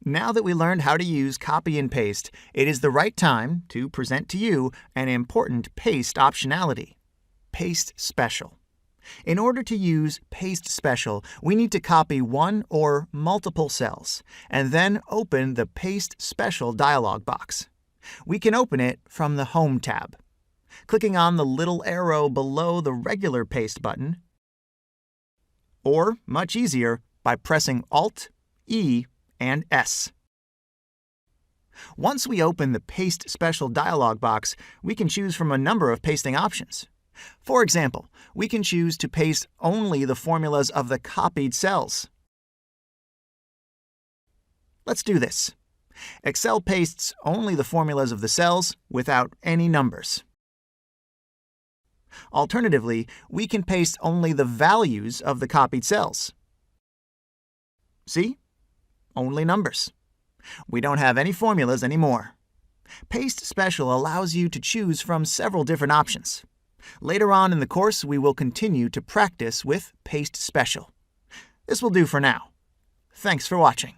Now that we learned how to use copy and paste, it is the right time to present to you an important paste optionality: Paste Special. In order to use Paste Special, we need to copy one or multiple cells, and then open the Paste Special dialog box. We can open it from the Home tab, clicking on the little arrow below the regular Paste button, or, much easier, by pressing Alt, E, and S. Once we open the Paste Special dialog box, we can choose from a number of pasting options. For example, we can choose to paste only the formulas of the copied cells. Let's do this. Excel pastes only the formulas of the cells without any numbers. Alternatively, we can paste only the values of the copied cells. See? Only numbers. We don't have any formulas anymore. Paste Special allows you to choose from several different options. Later on in the course, we will continue to practice with Paste Special. This will do for now. Thanks for watching.